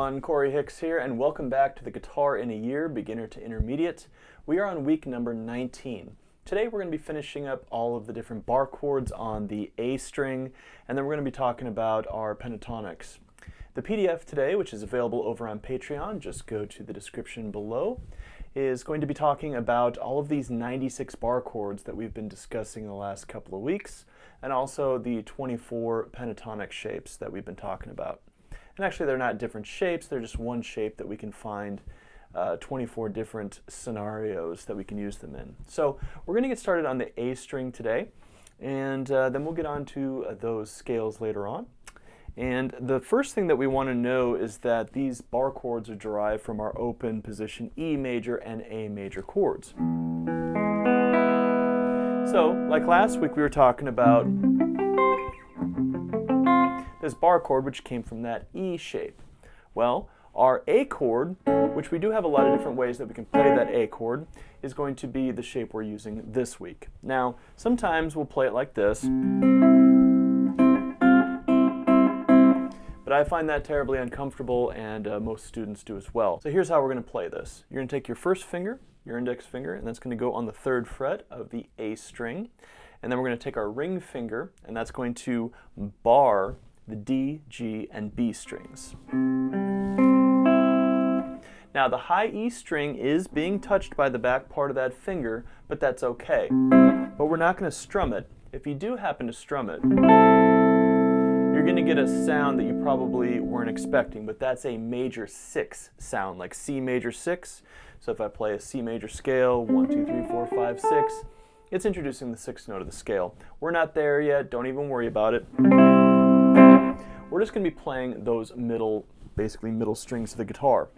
everyone, Korey Hicks here, and welcome back to the Guitar in a Year, Beginner to Intermediate. We are on week number 19. Today we're going to be finishing up all of the different bar chords on the A string, and then we're going to be talking about our pentatonics. The PDF today, which is available over on Patreon, just go to the description below, is going to be talking about all of these 96 bar chords that we've been discussing in the last couple of weeks, and also the 24 pentatonic shapes that we've been talking about. And actually they're not different shapes, they're just one shape that we can find 24 different scenarios that we can use them in. So we're going to get started on the A string today, and then we'll get on to those scales later on. And the first thing that we want to know is that these bar chords are derived from our open position E major and A major chords. So, like last week we were talking about this bar chord which came from that E shape. Well, our A chord, which we do have a lot of different ways that we can play that A chord, is going to be the shape we're using this week. Now, sometimes we'll play it like this, but I find that terribly uncomfortable, and most students do as well. So here's how we're going to play this. You're going to take your first finger, your index finger, and that's going to go on the 3rd fret of the A string. And then we're going to take our ring finger, and that's going to bar the D, G, and B strings. Now the high E string is being touched by the back part of that finger, but that's okay. But we're not going to strum it. If you do happen to strum it, you're going to get a sound that you probably weren't expecting, but that's a major 6 sound, like C major 6. So if I play a C major scale, 1, 2, 3, 4, 5, 6, it's introducing the 6th note of the scale. We're not there yet, don't even worry about it. We're just going to be playing those basically middle strings of the guitar.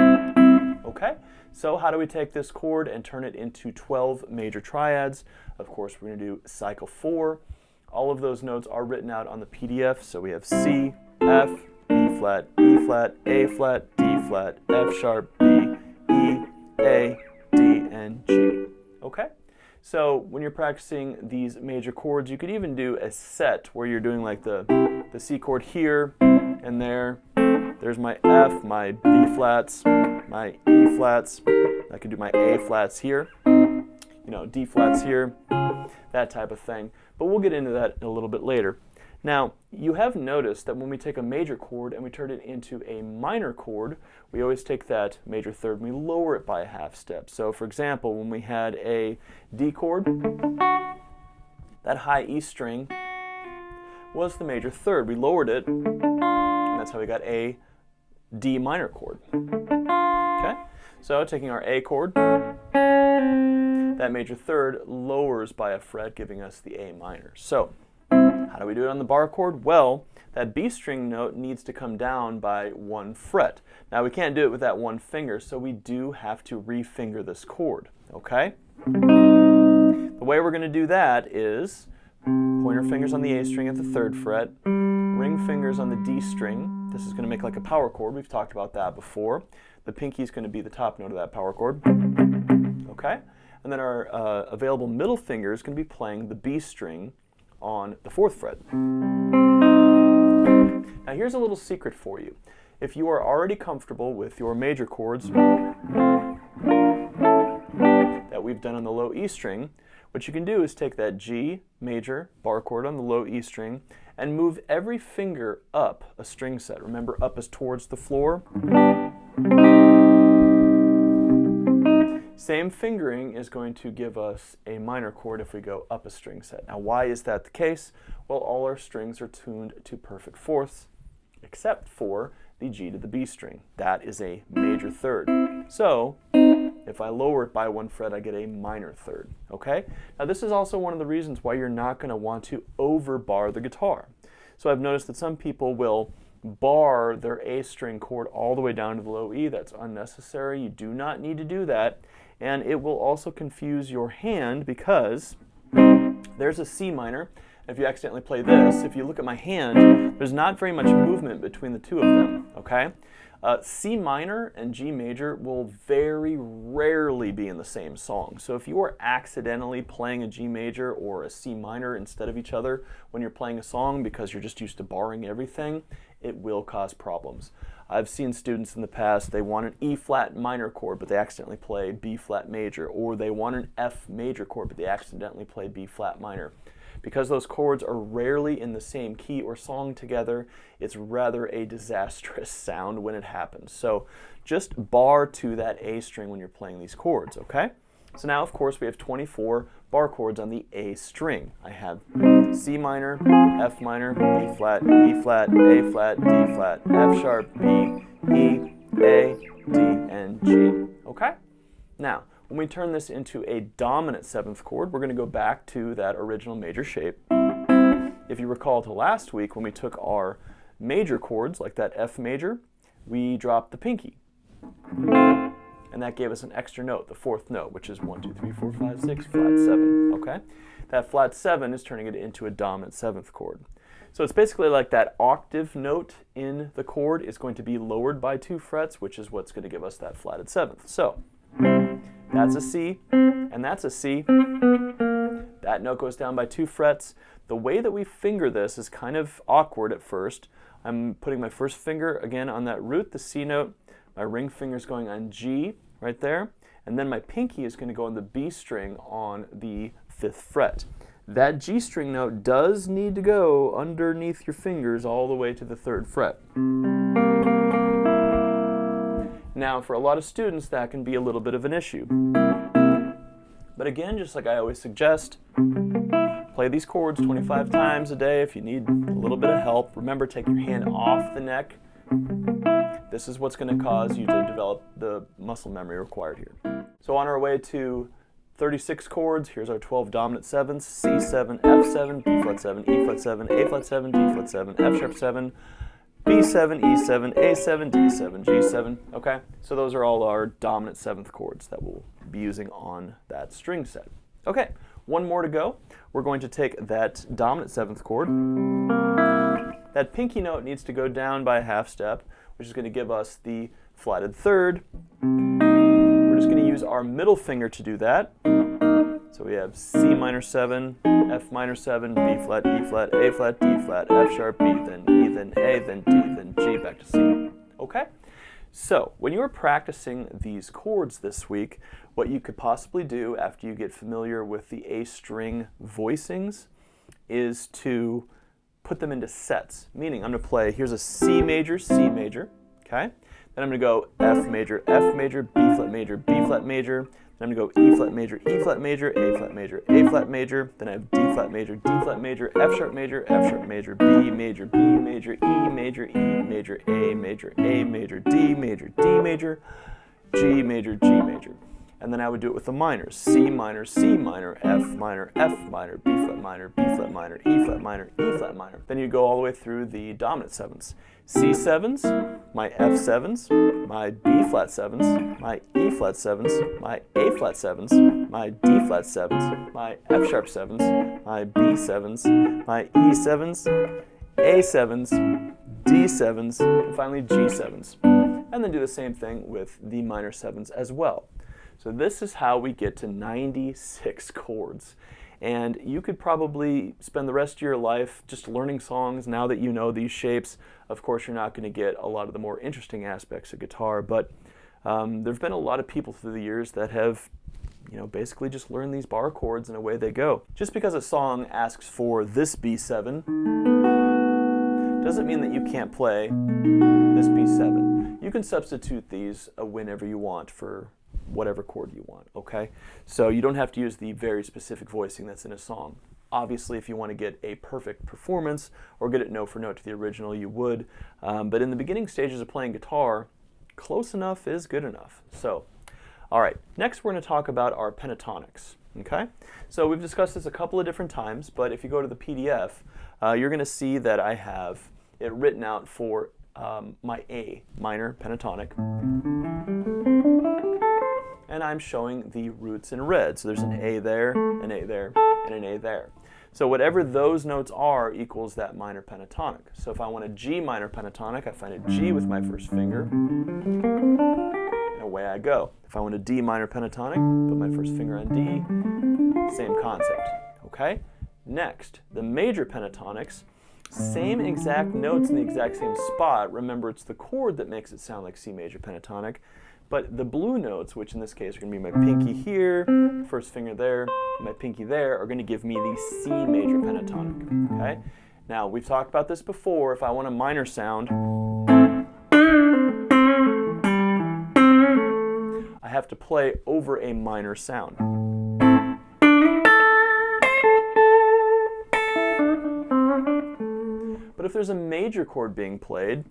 Okay, so how do we take this chord and turn it into 12 major triads? Of course, we're going to do cycle 4. All of those notes are written out on the PDF, so we have C, F, B flat, E flat, A flat, D flat, F sharp, B, E, A, D, and G. Okay? So when you're practicing these major chords, you could even do a set where you're doing like the C chord here and there. There's my F, my B flats, my E flats. I could do my A flats here, D flats here, that type of thing. But we'll get into that a little bit later. Now, you have noticed that when we take a major chord and we turn it into a minor chord, we always take that major third and we lower it by a half step. So for example, when we had a D chord, that high E string was the major third. We lowered it, and that's how we got a D minor chord. Okay? So taking our A chord, that major third lowers by a fret, giving us the A minor. So, how do we do it on the bar chord? Well, that B string note needs to come down by 1 fret. Now we can't do it with that one finger, so we do have to refinger this chord, okay? The way we're going to do that is pointer fingers on the A string at the 3rd fret, ring fingers on the D string. This is going to make like a power chord. We've talked about that before. The pinky is going to be the top note of that power chord, okay? And then our available middle finger is going to be playing the B string on the 4th fret. Now here's a little secret for you. If you are already comfortable with your major chords that we've done on the low E string, what you can do is take that G major bar chord on the low E string and move every finger up a string set. Remember, up is towards the floor. Same fingering is going to give us a minor chord if we go up a string set. Now why is that the case? Well, all our strings are tuned to perfect fourths except for the G to the B string. That is a major third. So if I lower it by 1 fret, I get a minor third. Okay? Now this is also one of the reasons why you're not going to want to overbar the guitar. So I've noticed that some people will bar their A string chord all the way down to the low E. That's unnecessary. You do not need to do that. And it will also confuse your hand because there's a C minor. If you accidentally play this, if you look at my hand, there's not very much movement between the two of them, okay? C minor and G major will very rarely be in the same song. So if you are accidentally playing a G major or a C minor instead of each other when you're playing a song because you're just used to borrowing everything, it will cause problems. I've seen students in the past, they want an E flat minor chord, but they accidentally play B flat major, or they want an F major chord, but they accidentally play B flat minor. Because those chords are rarely in the same key or song together, it's rather a disastrous sound when it happens. So just bar to that A string when you're playing these chords, okay? So now, of course, we have 24 bar chords on the A string. I have C minor, F minor, B flat, E flat, A flat, D flat, F sharp, B, E, A, D, and G, okay? Now, when we turn this into a dominant seventh chord, we're going to go back to that original major shape. If you recall to last week when we took our major chords, like that F major, we dropped the pinky. And that gave us an extra note, the fourth note, which is 1, 2, 3, 4, 5, 6, flat 7, okay? That flat 7 is turning it into a dominant seventh chord. So it's basically like that octave note in the chord is going to be lowered by 2 frets, which is what's going to give us that flatted seventh. So that's a C, and that's a C. That note goes down by 2 frets. The way that we finger this is kind of awkward at first. I'm putting my first finger again on that root, the C note. My ring finger is going on G right there, and then my pinky is going to go on the B string on the 5th fret. That G string note does need to go underneath your fingers all the way to the 3rd fret. Now, for a lot of students, that can be a little bit of an issue. But again, just like I always suggest, play these chords 25 times a day if you need a little bit of help. Remember, take your hand off the neck. This is what's going to cause you to develop the muscle memory required here. So on our way to 36 chords, here's our 12 dominant sevenths: C7, F7, B flat 7, E flat 7, A flat 7, D flat 7, F sharp 7, B7, E7, A7, D7, G7, okay? So those are all our dominant seventh chords that we'll be using on that string set. Okay, one more to go. We're going to take that dominant seventh chord. That pinky note needs to go down by a half step, which is going to give us the flatted third. We're just going to use our middle finger to do that. So we have C minor 7, F minor 7, B flat, E flat, A flat, D flat, F sharp, B, then E, then A, then D, then G, back to C. Okay? So when you are practicing these chords this week, what you could possibly do after you get familiar with the A string voicings is to put them into sets. Meaning I'm going to play, here's a C major, okay? Then I'm going to go F major, B flat major, B flat major. Then I'm going to go E flat major, A flat major, A flat major. Then I have D flat major, F sharp major, B major, B major, E major, A major, D major, G major, G major. And then I would do it with the minors: C minor, F minor, B flat minor, E flat minor. Then you go all the way through the dominant sevenths: C7s, my F7s, my B flat 7s, my E flat 7s, my A flat 7s, my D flat 7s, my F sharp 7s, my B7s, my E7s, A7s, D7s, and finally G7s. And then do the same thing with the minor 7s as well. So this is how we get to 96 chords. And you could probably spend the rest of your life just learning songs now that you know these shapes. Of course, you're not going to get a lot of the more interesting aspects of guitar, but there have been a lot of people through the years that have, basically just learned these bar chords and away they go. Just because a song asks for this B7 doesn't mean that you can't play this B7. You can substitute these whenever you want for whatever chord you want, okay? So you don't have to use the very specific voicing that's in a song. Obviously, if you want to get a perfect performance or get it note for note to the original, you would. But in the beginning stages of playing guitar, close enough is good enough. So, all right, next we're going to talk about our pentatonics, okay? So we've discussed this a couple of different times, but if you go to the PDF, you're going to see that I have it written out for my A minor pentatonic. And I'm showing the roots in red. So there's an A there, an A there, and an A there. So whatever those notes are equals that minor pentatonic. So if I want a G minor pentatonic, I find a G with my first finger, and away I go. If I want a D minor pentatonic, put my first finger on D, same concept, okay? Next, the major pentatonics, same exact notes in the exact same spot. Remember, it's the chord that makes it sound like C major pentatonic, but the blue notes, which in this case are going to be my pinky here, first finger there, my pinky there, are going to give me the C major pentatonic, okay? Now, we've talked about this before. If I want a minor sound, I have to play over a minor sound. But if there's a major chord being played,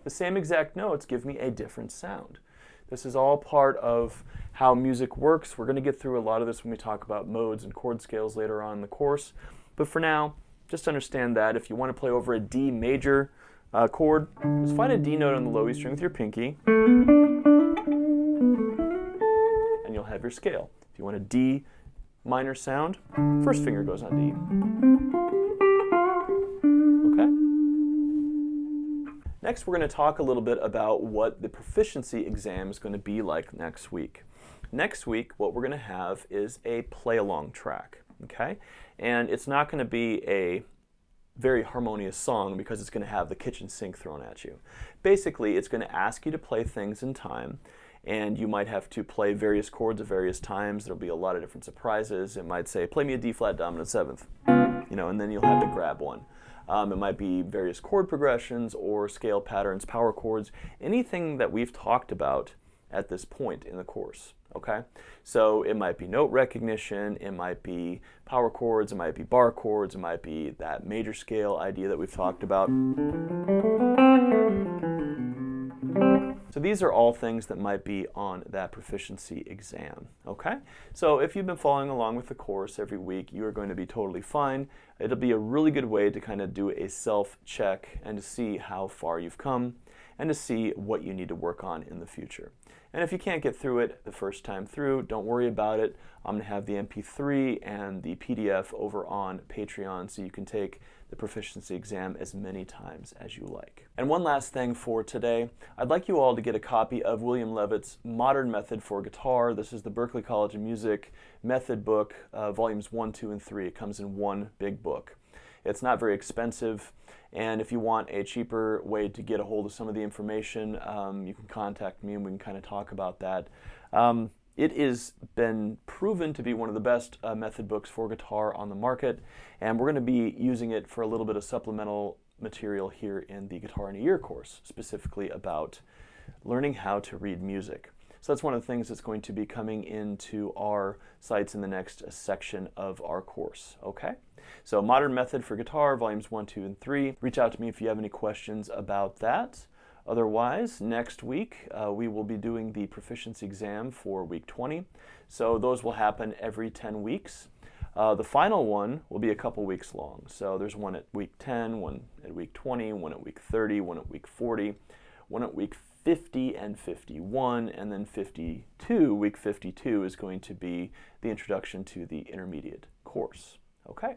the same exact notes give me a different sound. This is all part of how music works. We're going to get through a lot of this when we talk about modes and chord scales later on in the course. But for now, just understand that if you want to play over a D major chord, just find a D note on the low E string with your pinky, and you'll have your scale. If you want a D minor sound, first finger goes on D. Okay? Next, we're going to talk a little bit about what the proficiency exam is going to be like next week. Next week, what we're going to have is a play-along track, okay? And it's not going to be a very harmonious song because it's going to have the kitchen sink thrown at you. Basically, it's going to ask you to play things in time, and you might have to play various chords at various times. There'll be a lot of different surprises. It might say, play me a D flat dominant seventh, you know, and then you'll have to grab one. It might be various chord progressions or scale patterns, power chords, anything that we've talked about at this point in the course, okay? So it might be note recognition, it might be power chords, it might be bar chords, it might be that major scale idea that we've talked about. So these are all things that might be on that proficiency exam, okay? So if you've been following along with the course every week, you are going to be totally fine. It'll be a really good way to kind of do a self-check and to see how far you've come and to see what you need to work on in the future. And if you can't get through it the first time through, don't worry about it. I'm going to have the MP3 and the PDF over on Patreon so you can take the proficiency exam as many times as you like. And one last thing for today, I'd like you all to get a copy of William Levitt's Modern Method for Guitar. This is the Berklee College of Music method book, volumes 1, 2, and 3. It comes in one big book. It's not very expensive, and if you want a cheaper way to get a hold of some of the information, you can contact me and we can kind of talk about that. It has been proven to be one of the best method books for guitar on the market, and we're going to be using it for a little bit of supplemental material here in the Guitar in a Year course, specifically about learning how to read music. So that's one of the things that's going to be coming into our sites in the next section of our course, okay? So Modern Method for Guitar, volumes 1, 2, and 3. Reach out to me if you have any questions about that. Otherwise, next week we will be doing the proficiency exam for week 20. So those will happen every 10 weeks. The final one will be a couple weeks long. So there's one at week 10, one at week 20, one at week 30, one at week 40, one at week 50 and 51, and then 52. Week 52 is going to be the introduction to the intermediate course. Okay,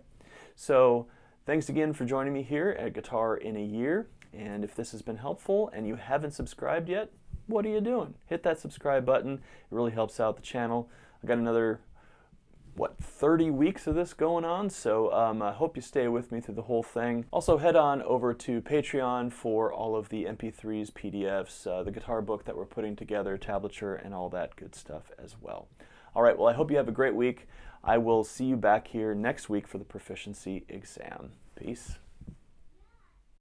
so thanks again for joining me here at Guitar in a Year. And if this has been helpful and you haven't subscribed yet, what are you doing? Hit that subscribe button. It really helps out the channel. I got another 30 weeks of this going on, so I hope you stay with me through the whole thing. Also, head on over to Patreon for all of the MP3s, PDFs, the guitar book that we're putting together, tablature, and all that good stuff as well. All right, well, I hope you have a great week. I will see you back here next week for the proficiency exam. Peace.